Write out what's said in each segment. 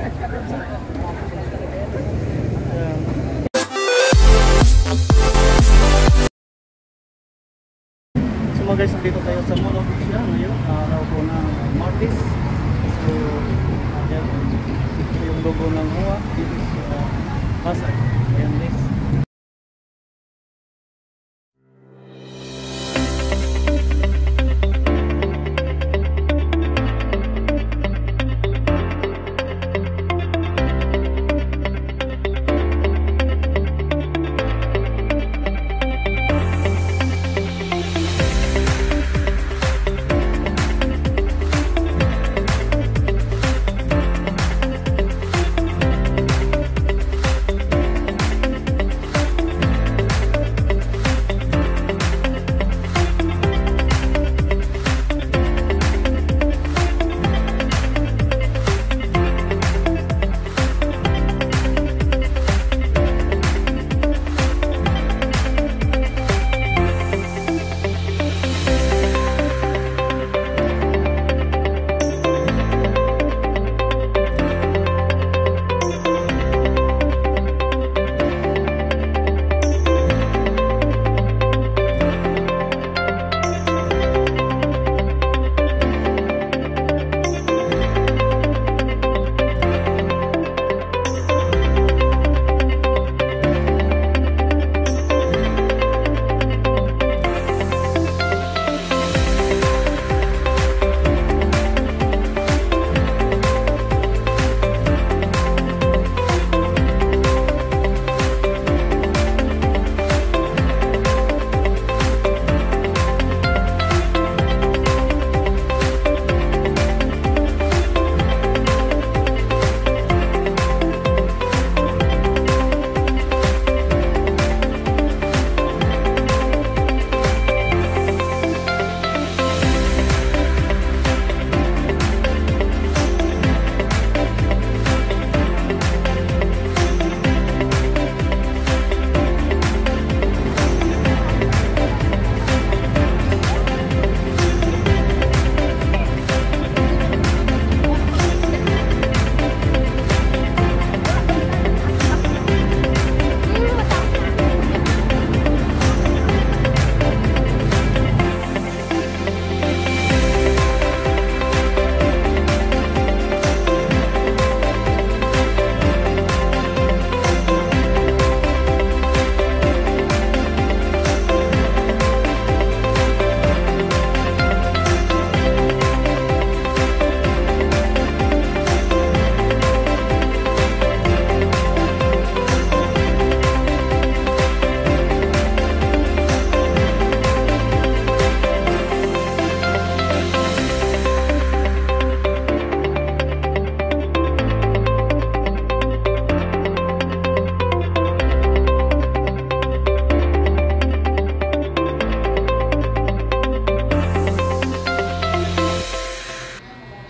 So mga guys, dito tayo sa Mall of Asia ngayon, araw po ng Martes. So, ayan, ito yung logo ng MOA. This is Pasay. Ayan guys.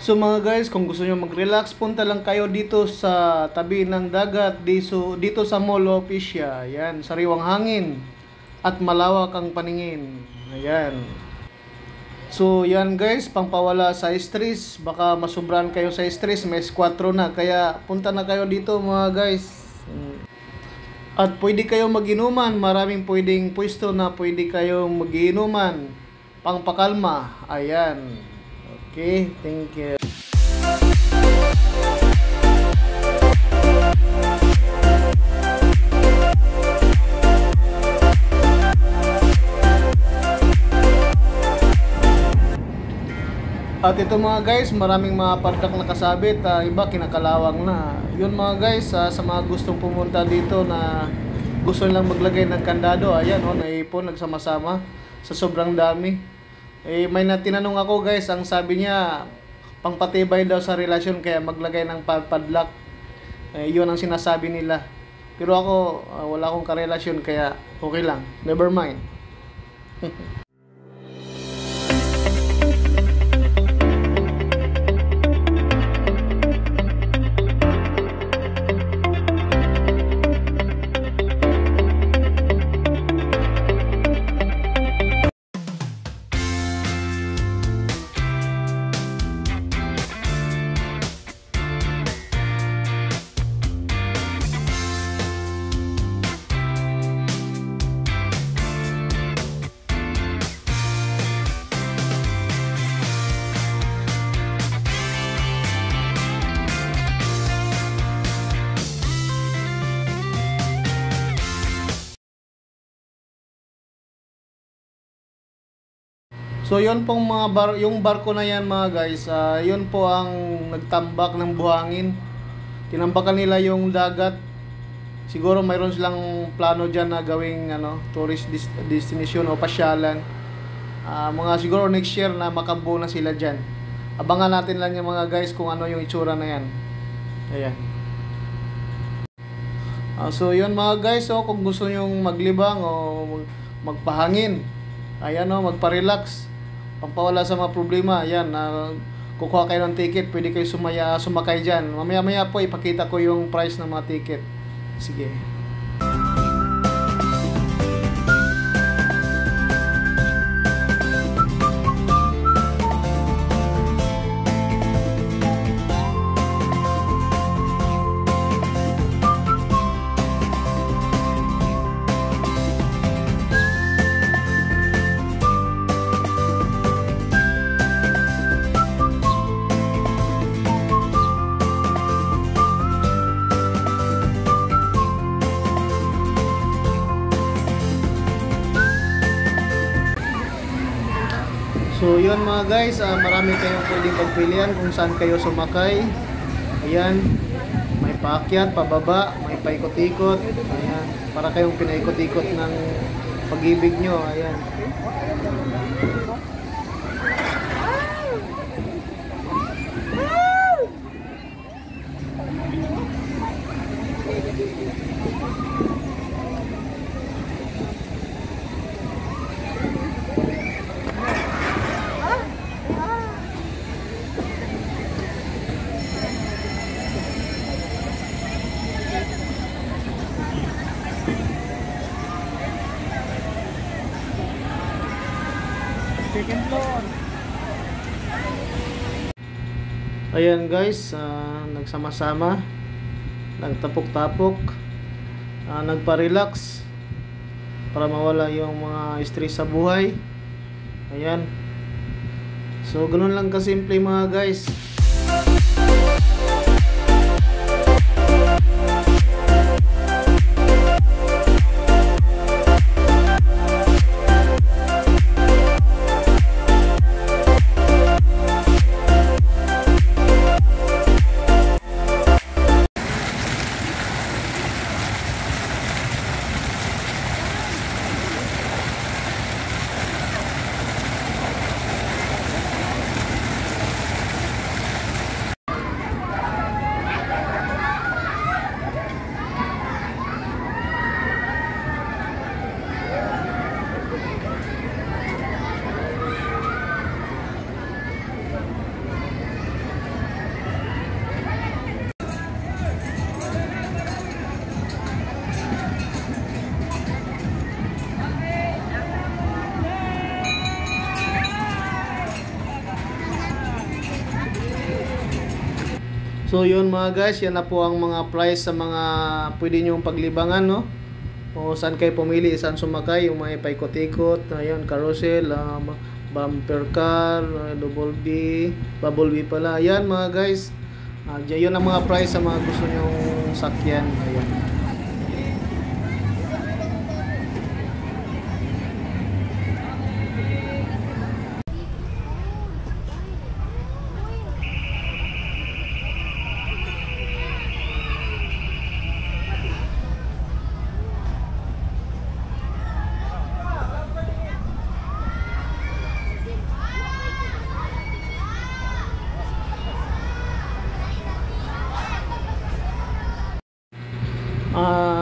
So mga guys, kung gusto nyo mag-relax, punta lang kayo dito sa tabi ng dagat, dito sa Mall of Asia. Ayan, sariwang hangin at malawak ang paningin. Ayan. So yan guys, pangpawala sa stress. Baka masubran kayo sa stress, may S4 na. Kaya punta na kayo dito mga guys. At pwede kayo mag-inuman, maraming pwedeng pwesto na pwede kayong mag-inuman. Pangpakalma. Ayan. Okay, thank you. At ito mga guys, maraming mga pardak na kasabit, iba kinakalawang na. Yun mga guys, sa mga gustong pumunta dito na gusto nilang maglagay ng kandado, ayan naipon, nagsama-sama sa sobrang dami. May tinanong ako guys, ang sabi niya pangpatibay daw sa relasyon kaya maglagay ng padlock. Yun ang sinasabi nila. Pero ako wala akong karelasyon kaya okay lang. Never mind. So yun pong yung barko na yan mga guys, yun po ang nagtambak ng buhangin. Tinambakan nila yung dagat. Siguro mayroon silang plano dyan na gawing tourist destination o pasyalan. Mga siguro next year na makabuo na sila dyan. Abangan natin lang yung mga guys kung ano yung itsura na yan. Ayan. So yun mga guys, kung gusto nyong maglibang o magpahangin, ayan magpa-relax, pampawala sa mga problema, ayan, kukuha kayo ng ticket, pwede kayo sumakay dyan. Mamaya po ipakita ko yung price ng mga ticket. Sige. So yun mga guys, marami kayong pwedeng pagpilian kung saan kayo sumakay. Ayan, may paakyat, pababa, may paikot-ikot. Ayan, para kayong pinaikot-ikot ng pag-ibig nyo. Ayan. Second floor. Ayan guys, nagsama-sama, nagtapok-tapok, nagpa-relax para mawala yung mga stress sa buhay. Ayan. So ganun lang kasimple mga guys. So yun mga guys, yan na po ang mga price sa mga pwede nyong paglibangan, no? O saan kayo pumili, saan sumakay, yung mga paikot-ikot, ayun, carousel, bumper car, double B, bubble B pala. Ayan mga guys, yun ang mga price sa mga gusto nyong sakyan. Ayan.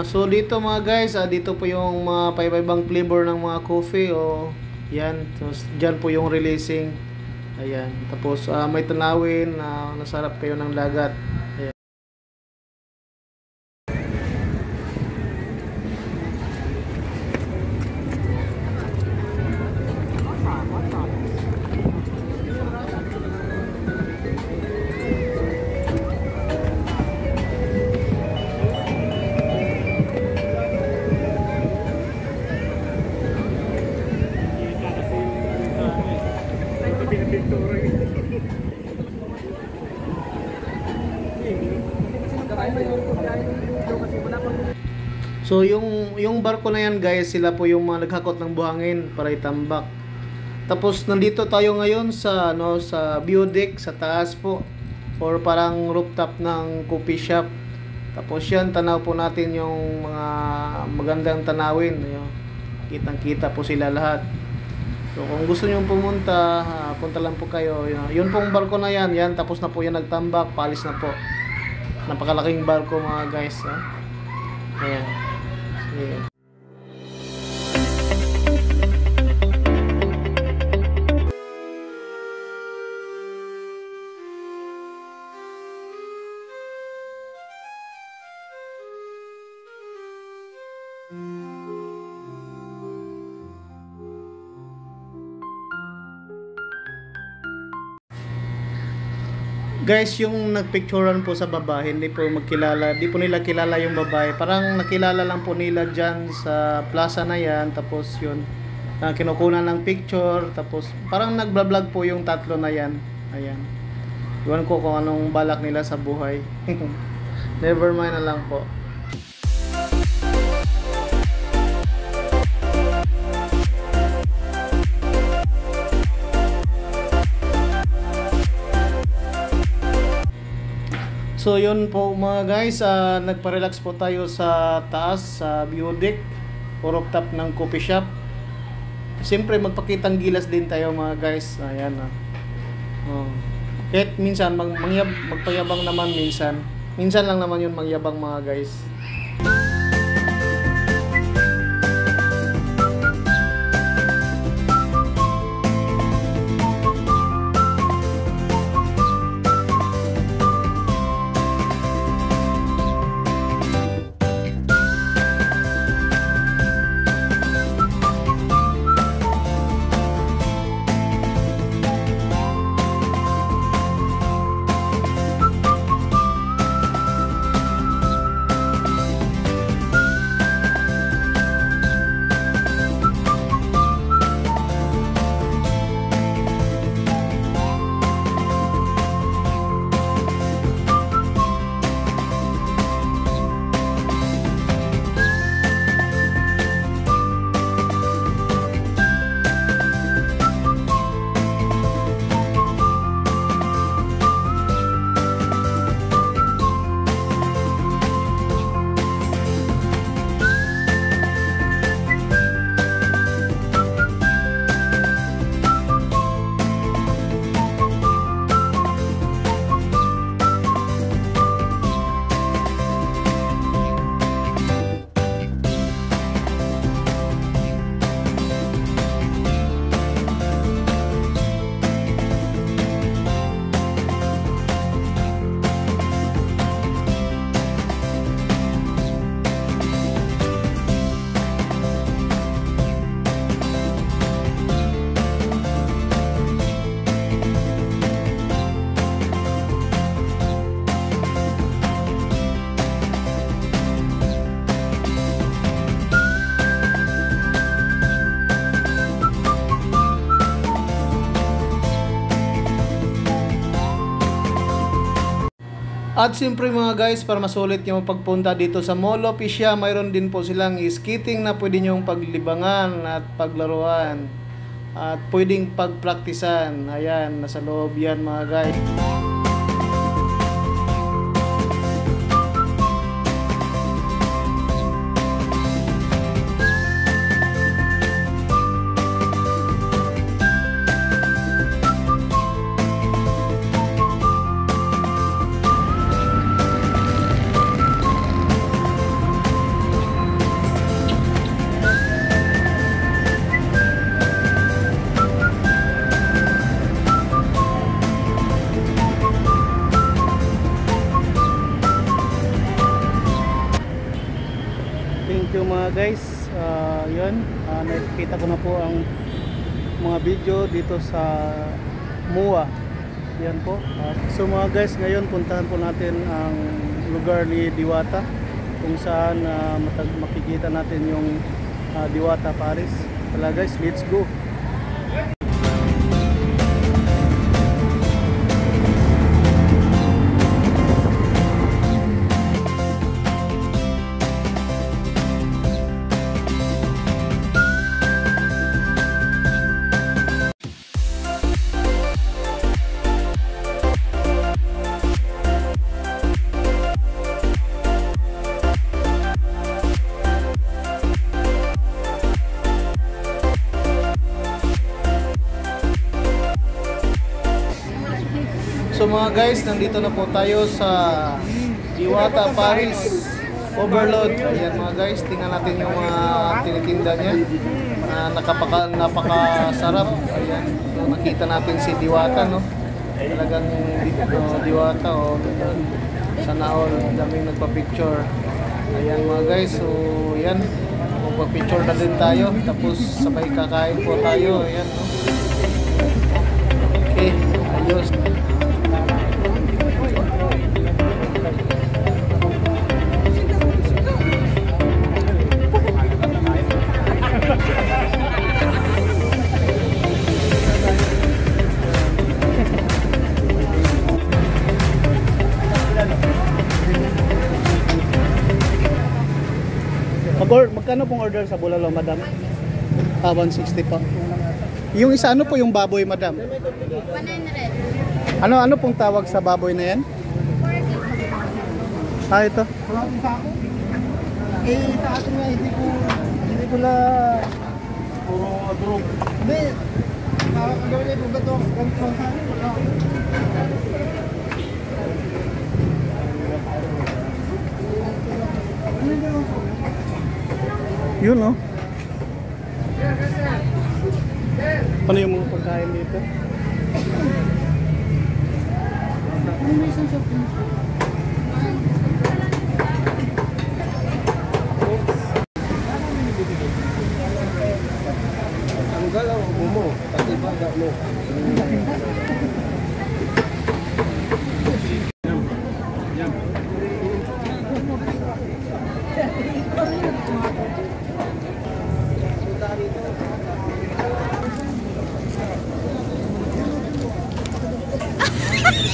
So dito mga guys, dito po yung mga paiba-ibang flavor ng mga coffee yan. Tapos dyan po yung releasing. Ayan. Tapos may tanawin, nasarap kayo ng dagat. Ayan. So yung barko na yan guys, sila po yung mga naghakot ng buhangin para itambak. Tapos nandito tayo ngayon sa sa view deck sa taas po, or parang rooftop ng coffee shop. Tapos yan, tanaw po natin yung mga magandang tanawin. Kitang-kita po sila lahat. So kung gusto niyo pumunta, punta lang po kayo. Yun pong barko na yan, tapos na po yan nagtambak, palis na po. Napakalaking barko mga guys. Ayan. Ayan. Guys, yung nagpicturean po sa baba, hindi po nila kilala yung babae. Parang nakilala lang po nila dyan sa plaza na yan. Tapos yun, kinukunan ng picture. Tapos parang nagbablog po yung tatlo na yan. Ayan. Iwan ko kung anong balak nila sa buhay. Never mind na lang po. So yun po mga guys, nagpa-relax po tayo sa taas sa view deck o rooftop ng coffee shop. Siyempre magpakitang gilas din tayo mga guys. Ayan kahit minsan magpayabang naman minsan. Minsan lang naman yun magyabang mga guys. At siyempre mga guys, para masulit nyo pagpunta dito sa Mall of Asia, mayroon din po silang skating na pwede nyong paglibangan at paglaruan. At pwedeng pagpraktisan. Ayan, nasa loob yan mga guys. Thank you mga guys. Yun, nakikita ko na po ang mga video dito sa MUA. Yan po. So mga guys, ngayon puntahan po natin ang lugar ni Diwata, kung saan makikita natin yung Diwata Paris. Tala guys, let's go. mga guys, nandito na po tayo sa Diwata Paris Overload. Ayan mga guys, tingnan natin yung mga tinitinda niya. Napakasarap. Ayan, so, nakita natin si Diwata, no? Talagang Diwata, oh. Sana all, daming nagpa-picture. Ayan mga guys, so yan, magpa-picture na din tayo. Tapos sabay kakain po tayo. Ayan, no? Okay, ayos. Magkano pong order sa bulalo, madam? 160 pa. Yung isa, ano po yung baboy, madam? 100. Ano pong tawag sa baboy na yan? Ito. Sa atin nga, hindi ko na puro drug. Hindi. Gawin na yung gato. Ganito sa atin. Yun, no? Ano yung mga pagkain dito? Ang galaw mo, pati baga mo.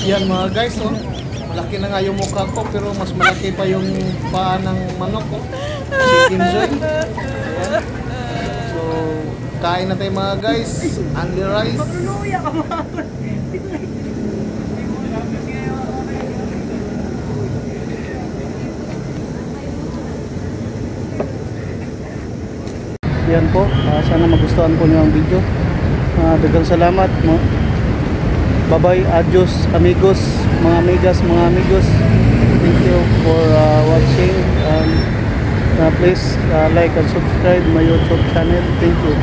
Yan mga guys, oh. Malaki na nga yung mukha ko pero mas malaki pa yung paa ng manok, oh. Chicken joy. Ayan. So, kain na tayo mga guys. Only rice. Yan po. Sana magustuhan po niyo ang video. Daghang salamat mo. Bye-bye, adios amigos, mga amigas, mga amigos. Thank you for watching, and please like and subscribe my YouTube channel. Thank you.